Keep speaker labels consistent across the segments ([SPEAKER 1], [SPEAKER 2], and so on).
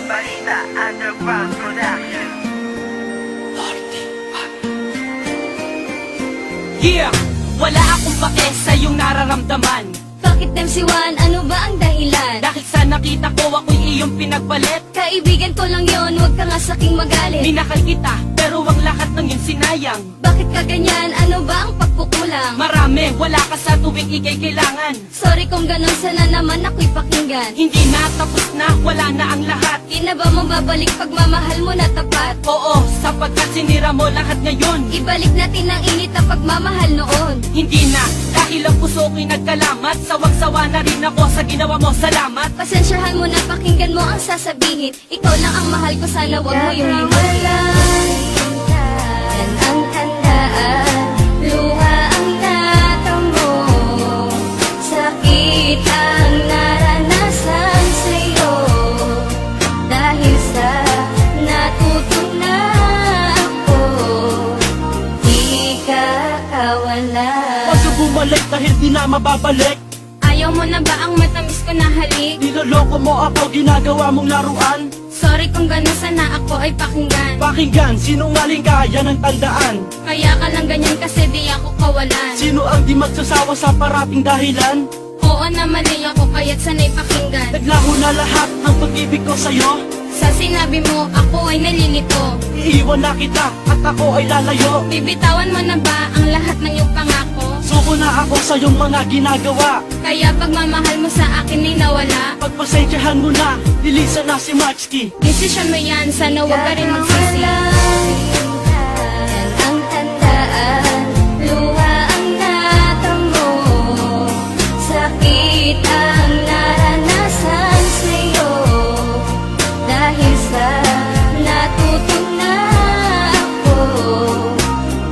[SPEAKER 1] Balita Underground Production.
[SPEAKER 2] Yeah! Wala akong pake sa iyong nararamdaman.
[SPEAKER 3] Bakit MC1? Ano ba ang dahilan?
[SPEAKER 2] Dahil sa nakita ko ako'y iyong pinagpalit.
[SPEAKER 3] Kaibigan ko lang yon, huwag ka nga saking magalit.
[SPEAKER 2] Minakal kita, pero ang lahat ng yun sinayang.
[SPEAKER 3] Bakit ka ganyan? Ano ba ang pagkukulang?
[SPEAKER 2] Marami, wala ka sa tuwing ikay kailangan.
[SPEAKER 3] Sorry kung ganun, sana naman ako'y pakinggan.
[SPEAKER 2] Hindi na, tapos na, wala na ang lahat.
[SPEAKER 3] Di na ba mababalik pagmamahal mo na tapat?
[SPEAKER 2] Oo, sapagkat sinira mo lahat ngayon.
[SPEAKER 3] Ibalik natin ang init na pagmamahal noon.
[SPEAKER 2] Hindi na, dahil ang puso ko'y nagkalamat. Sawang-sawa na rin ako sa ginawa mo, salamat.
[SPEAKER 3] Pasensyahan mo na, pakinggan mo ang sasabihin. Ikaw lang ang mahal ko, sana wag mo yung hiwalayan. Yan ang tandaan, luha ang natamo. Sakit ang naranasan sa'yo. Dahil sa natutong na ako, di ka kawalan.
[SPEAKER 2] Huwag ka bumalik dahil di na mababalik.
[SPEAKER 3] Ayaw mo na ba ang matamis ko na halik?
[SPEAKER 2] Niloloko mo ako, ginagawa mong laruan.
[SPEAKER 3] Sorry kung gano'n, sana ako ay pakinggan.
[SPEAKER 2] Pakinggan, sinungaling ka, yan ang tandaan.
[SPEAKER 3] Kaya ka lang ganyan kasi di ako kawalan.
[SPEAKER 2] Sino ang di magsasawa sa parating dahilan?
[SPEAKER 3] Oo na mali ako kaya't sanay pakinggan.
[SPEAKER 2] Naglaho na lahat ng pag-ibig ko sa'yo.
[SPEAKER 3] Sa sinabi mo, ako ay nalilito.
[SPEAKER 2] Iiwan na kita at ako ay lalayo.
[SPEAKER 3] Bibitawan mo na ba ang lahat ng iyong pangako?
[SPEAKER 2] Suko na ako sa iyong mga ginagawa.
[SPEAKER 3] Kaya pagmamahal mo sa akin ay nawala.
[SPEAKER 2] Pagpasensyahan mo na, nilisan na si Maxky.
[SPEAKER 3] Desisyon mo yan, sana huwag ka rin magsisi. Yan ang tandaan, luha ang natamo. Sakit ang naranasan sa'yo. Dahil sa natutong na ako,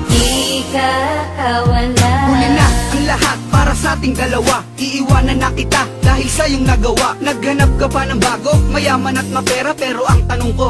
[SPEAKER 3] di ka kawalan.
[SPEAKER 4] Huli na ang lahat para sa ating dalawa. Iiwanan na kita dahil sa iyong nagawa. Naghanap ka pa ng bago, mayaman at mapera. Pero ang tanong ko,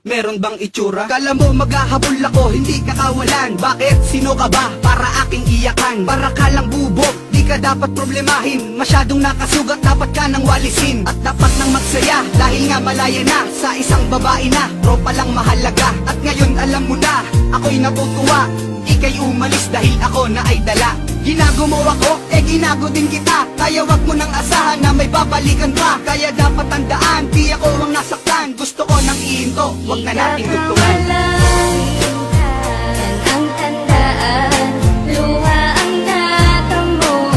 [SPEAKER 4] meron bang itsura? Kala mo maghahabol ako, hindi ka kawalan. Bakit? Sino ka ba? Para aking iyakan. Para ka lang bubog, di ka dapat problemahin. Masyadong nakasugat, dapat ka nang walisin. At dapat nang magsaya, dahil nga malaya na. Sa isang babae na, tropa lang mahalaga. At ngayon alam mo na, ako'y natutuwa. Ika'y umalis dahil ako na ay dala. Ginago mo ako, ginago din kita. Kaya wag mo nang asahan na may babalikan pa. Kaya dapat tandaan, di ako ang nasaktan. Gusto ko nang ihinto, wag na nating dugtungan.
[SPEAKER 3] Yan ang tandaan, luha ang natamo.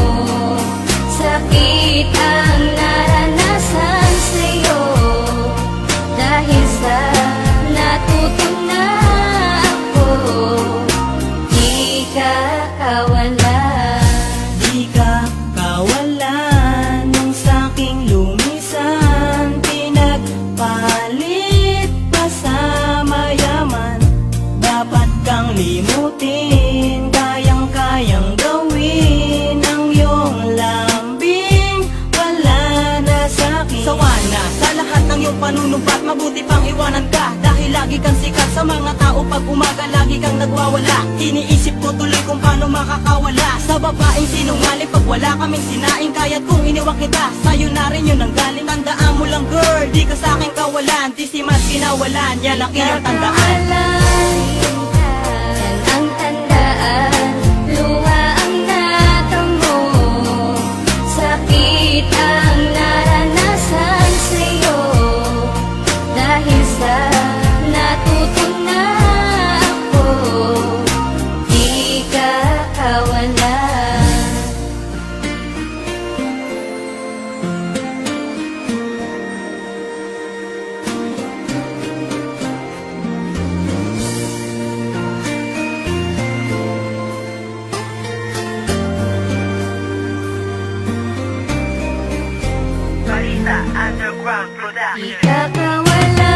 [SPEAKER 3] Sakit ang naranasan sa'yo. Dahil sa natutong na ako, di ka kawalan.
[SPEAKER 5] Di ka kawalan nung saking lumisan. Pinagpalit pa sa mayaman. Dapat kang limutin, kayang-kayang gawin ang iyong lambing. Wala na sa'kin. Sawa na sa lahat ng iyong panunumpat. Mabuti pang iwanan ka dahil lagi kang sikat sa mga tao. Pag umaga lagi kang nagwawala. Iniisip ko tuloy kung paano makakawala sa babaeng sinungaling. Pag wala kaming sinaing, kaya't kung iniwan kita, sa'yo na rin yun ang galing. Tandaan mo lang girl, di ka sa'king kawalan. Di si mas kinawalan, yan ang iyong tandaan.
[SPEAKER 3] Yan ang tandaan, luha ang natamo. Sakit ang naranasan sa'yo. Dahil sa natutong na ako, di ka kawalan.
[SPEAKER 1] Balita Underground
[SPEAKER 3] Di
[SPEAKER 1] Production.
[SPEAKER 3] ka kawalan.